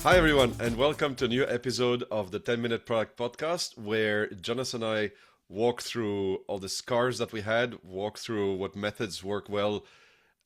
Hi, everyone, and welcome to a new episode of the 10-Minute Product Podcast, where Jonas and I walk through all the scars that we had, walk through what methods work well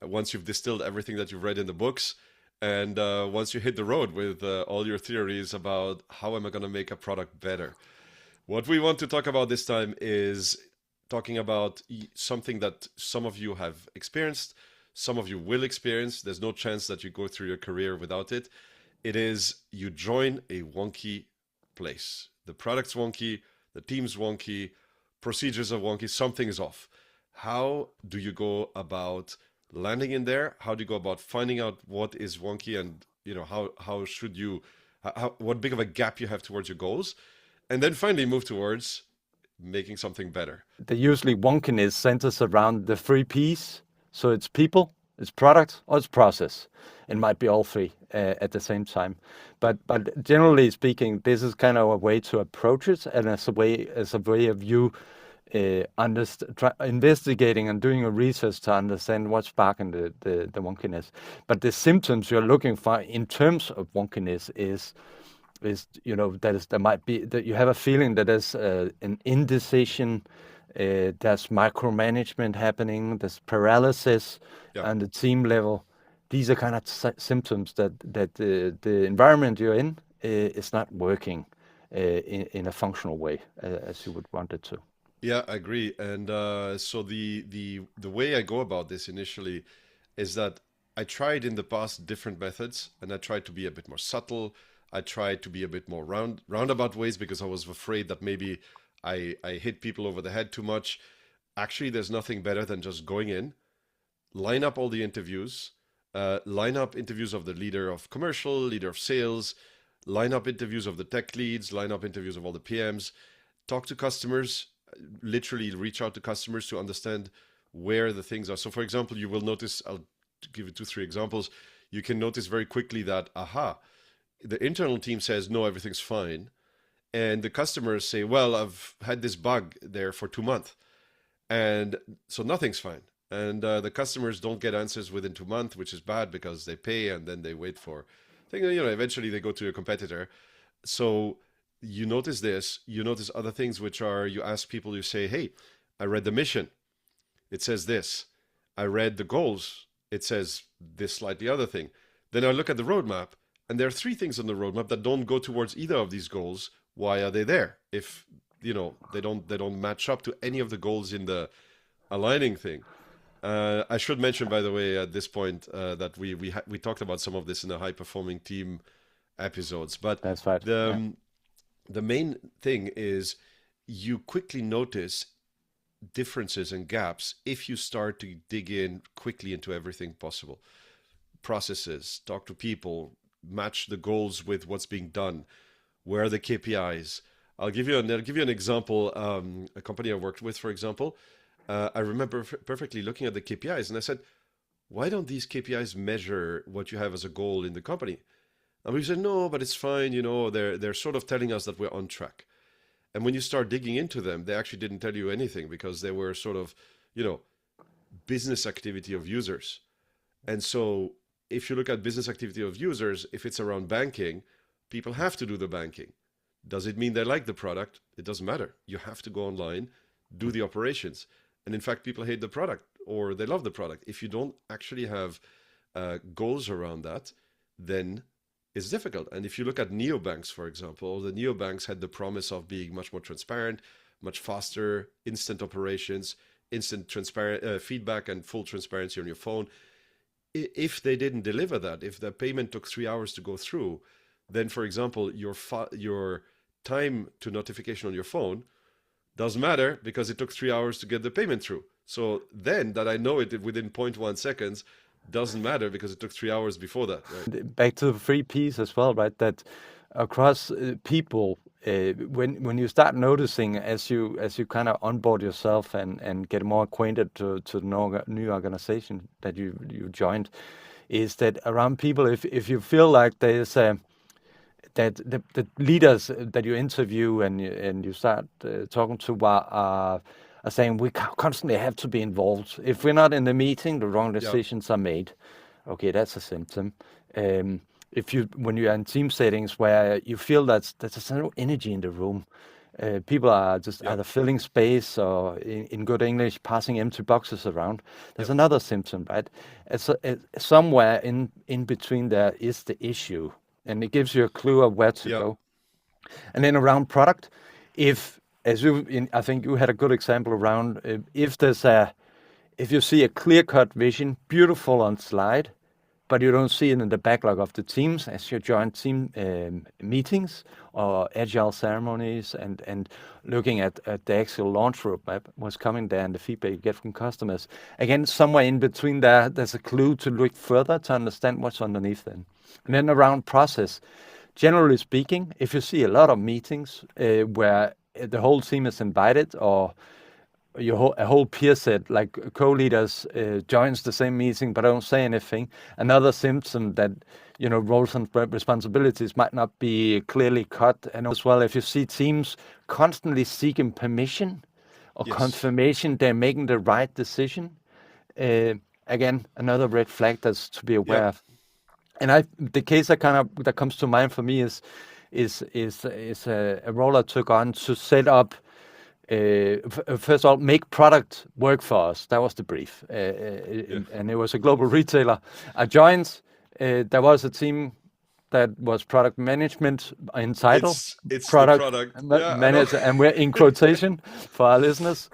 once you've distilled everything that you've read in the books, and once you hit the road with all your theories about how am I going to make a product better. What we want to talk about this time is talking about something that some of you have experienced, some of you will experience. There's no chance that you go through your career without it. It is you join a wonky place. The product's wonky, the team's wonky, procedures are wonky, something is off. How do you go about landing in there? How do you go about finding out what is wonky, and how should you what big of a gap you have towards your goals? And then finally move towards making something better. The usually wonkiness centers around the three P's. So it's people, it's product, or it's process. It might be all three at the same time. But generally speaking, this is kind of a way to approach it, and as a way of you investigating and doing a research to understand what's sparking the wonkiness. But the symptoms you're looking for in terms of wonkiness is there might be that you have a feeling that there's an indecision, there's micromanagement happening, there's paralysis on the team level. These are kind of symptoms that the environment you're in is not working in a functional way as you would want it to. Yeah, I agree. And so the way I go about this initially is that I tried in the past different methods, and I tried to be a bit more subtle. I tried to be a bit more roundabout ways because I was afraid that maybe I hit people over the head too much. Actually, there's nothing better than just going in, line up all the interviews, line up interviews of the leader of commercial, leader of sales, line up interviews of the tech leads, line up interviews of all the PMs, talk to customers, literally reach out to customers to understand where the things are. So for example, you will notice, I'll give you 2-3 examples. You can notice very quickly that, the internal team says, no, everything's fine. And the customers say, well, I've had this bug there for 2 months. And so nothing's fine. And the customers don't get answers within 2 months, which is bad because they pay and then they wait for, eventually they go to a competitor. So you notice this, you notice other things, which are, you ask people, you say, hey, I read the mission. It says this. I read the goals. It says this slightly other thing. Then I look at the roadmap. And there are 3 things on the roadmap that don't go towards either of these goals. Why are they there? If they don't match up to any of the goals in the aligning thing. I should mention, by the way, at this point that we talked about some of this in the high performing team episodes. But that's right. The main thing is you quickly notice differences and gaps if you start to dig in quickly into everything possible. Processes, talk to people, match the goals with what's being done. Where are the KPIs? I'll give you an example. A company I worked with, for example, I remember perfectly looking at the KPIs, and I said, why don't these KPIs measure what you have as a goal in the company? And we said, no, but it's fine. They're sort of telling us that we're on track. And when you start digging into them, they actually didn't tell you anything because they were sort of, business activity of users. And so if you look at business activity of users, if it's around banking, people have to do the banking. Does it mean they like the product? It doesn't matter. You have to go online, do the operations. And in fact, people hate the product or they love the product. If you don't actually have goals around that, then it's difficult. And if you look at neobanks, for example, the neobanks had the promise of being much more transparent, much faster, instant operations, instant transparent feedback and full transparency on your phone. If they didn't deliver that, if the payment took 3 hours to go through, then, for example, your time to notification on your phone doesn't matter because it took 3 hours to get the payment through. So then that I know it within 0.1 seconds doesn't matter because it took 3 hours before that. Right? Back to the 3 P's as well, right? That across people, when you start noticing as you kind of onboard yourself and get more acquainted to the new organization that you joined, is that around people, if you feel like there's that the leaders that you interview and you start talking to are saying we constantly have to be involved. If we're not in the meeting, the wrong decisions are made. Okay, that's a symptom. if you when you are in team settings where you feel that there's no energy in the room, people are just Yep. either filling space or, in good English, passing empty boxes around. There's Yep. another symptom, right? Somewhere in between there is the issue, and it gives you a clue of where to Yep. go. And then around product, if as I think you had a good example around if you see a clear-cut vision, beautiful on slide, but you don't see it in the backlog of the teams as you join team meetings or agile ceremonies, and looking at the actual launch roadmap, what's coming there, and the feedback you get from customers. Again, somewhere in between there's a clue to look further to understand what's underneath then. And then around process, generally speaking, if you see a lot of meetings where the whole team is invited, or a whole peer set, like co-leaders, joins the same meeting but don't say anything. Another symptom that roles and responsibilities might not be clearly cut, and as well if you see teams constantly seeking permission or Yes. confirmation they're making the right decision. Uh, Again, another red flag that's to be aware Yep. of. And the case that comes to mind for me is a role I took on to set up. First of all, make product work for us. That was the brief, Yeah. and it was a global retailer. I joined. There was a team that was product management in title, It's the product product. Yeah, I know. manager, and we're in quotation for our listeners.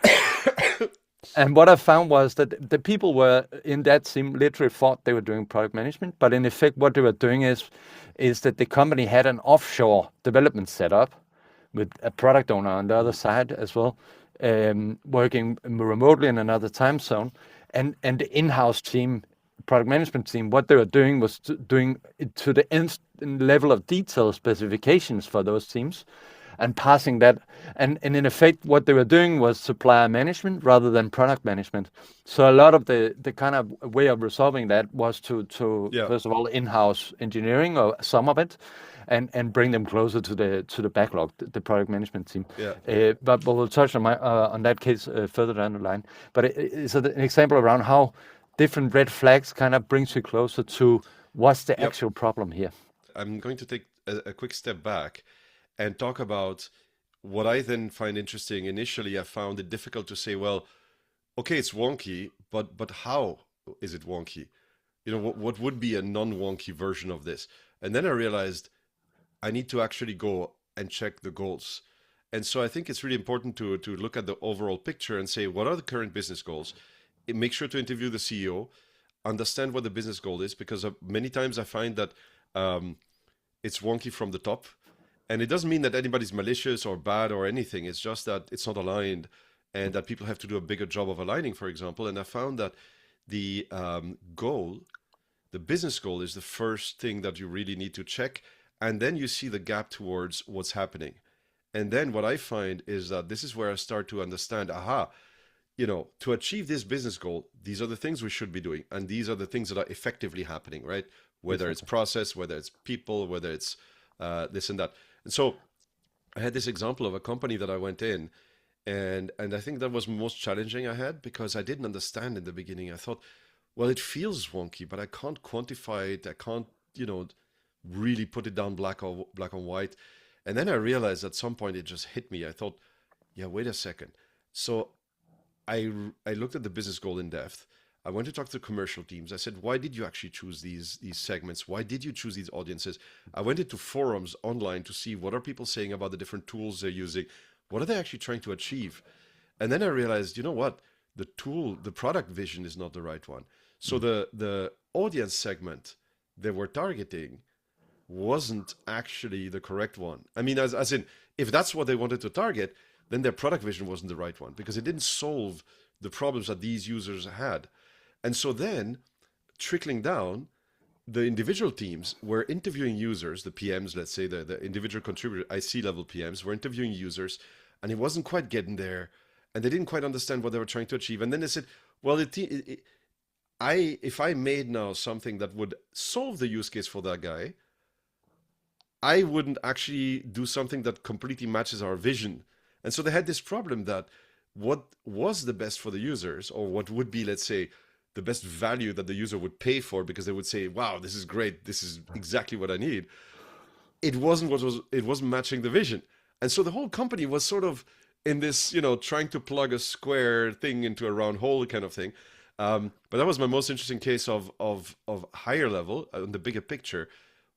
And what I found was that the people were in that team literally thought they were doing product management, but in effect, what they were doing is that the company had an offshore development setup with a product owner on the other side as well, working remotely in another time zone, and the in-house team, product management team, what they were doing was doing it to the nth level of detail specifications for those teams, and passing that. And in effect, what they were doing was supplier management rather than product management. So a lot of the kind of way of resolving that was to Yeah. first of all in-house engineering, or some of it, and bring them closer to the backlog, the product management team. Yeah. But we'll touch on that case further down the line. But it's an example around how different red flags kind of brings you closer to what's the Yep. actual problem here. I'm going to take a quick step back and talk about what I then find interesting. Initially, I found it difficult to say, well, okay, it's wonky, but how is it wonky? What would be a non-wonky version of this? And then I realized I need to actually go and check the goals. And so I think it's really important to look at the overall picture and say, what are the current business goals? Make sure to interview the CEO, understand what the business goal is, because many times I find that um, it's wonky from the top. And it doesn't mean that anybody's malicious or bad or anything. It's just that it's not aligned, and that people have to do a bigger job of aligning, for example. And I found that the goal, the business goal, is the first thing that you really need to check. And then you see the gap towards what's happening. And then what I find is that this is where I start to understand, aha, to achieve this business goal, these are the things we should be doing. And these are the things that are effectively happening, right? Whether it's Exactly. process, whether it's people, whether it's this and that. And so I had this example of a company that I went in, and I think that was most challenging I had, because I didn't understand in the beginning. I thought, well, it feels wonky, but I can't quantify it. I can't, really put it down black on white. And then I realized at some point it just hit me. I thought, yeah, wait a second. So I looked at the business goal in depth. I went to talk to commercial teams. I said, why did you actually choose these segments? Why did you choose these audiences? I went into forums online to see what are people saying about the different tools they're using. What are they actually trying to achieve? And then I realized, you know what? The product vision is not the right one. So Mm. the audience segment they were targeting wasn't actually the correct one. I mean, as in, if that's what they wanted to target, then their product vision wasn't the right one, because it didn't solve the problems that these users had. And so then, trickling down, the individual teams were interviewing users, the PMs, let's say the individual contributor, IC level PMs, were interviewing users, and it wasn't quite getting there, and they didn't quite understand what they were trying to achieve. And then they said, well, if I made now something that would solve the use case for that guy, I wouldn't actually do something that completely matches our vision. And so they had this problem that what was the best for the users, or what would be, let's say, the best value that the user would pay for, because they would say, wow, this is great, this is exactly what I need, it wasn't matching the vision. And so the whole company was sort of in this, trying to plug a square thing into a round hole kind of thing. But that was my most interesting case of higher level, on the bigger picture,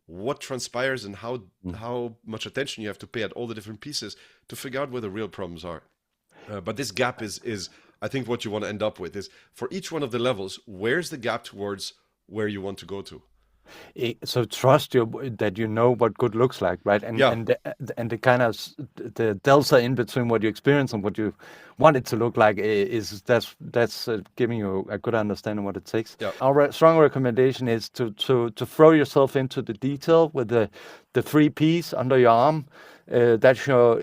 what transpires and how much attention you have to pay at all the different pieces to figure out where the real problems are. But this gap is I think what you want to end up with is, for each one of the levels, where's the gap towards where you want to go to? So trust that you know what good looks like, right? And Yeah. and the kind of the delta in between what you experience and what you want it to look like that's giving you a good understanding of what it takes. Yeah. Our strong recommendation is to throw yourself into the detail with the 3 Ps under your arm. That's your,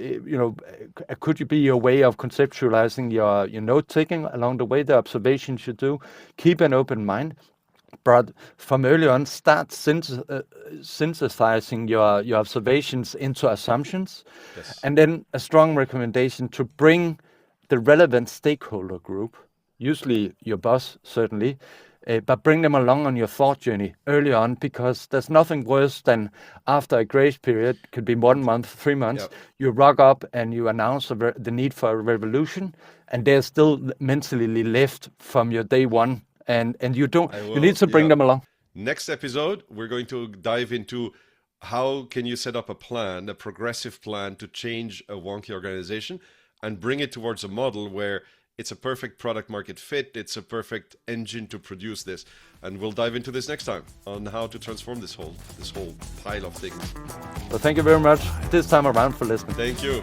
could you be your way of conceptualizing your note taking along the way, the observations you do. Keep an open mind. But from early on, start synthesizing your observations into assumptions. Yes. And then a strong recommendation to bring the relevant stakeholder group, usually your boss, certainly, but bring them along on your thought journey early on, because there's nothing worse than after a grace period, could be 1 month, 3 months, Yep. you rock up and you announce the need for a revolution, and they're still mentally left from your day one. And you need to bring them along. Next episode, we're going to dive into how can you set up a plan, a progressive plan to change a wonky organization and bring it towards a model where it's a perfect product market fit, it's a perfect engine to produce this. And we'll dive into this next time on how to transform this whole pile of things. So thank you very much this time around for listening. Thank you.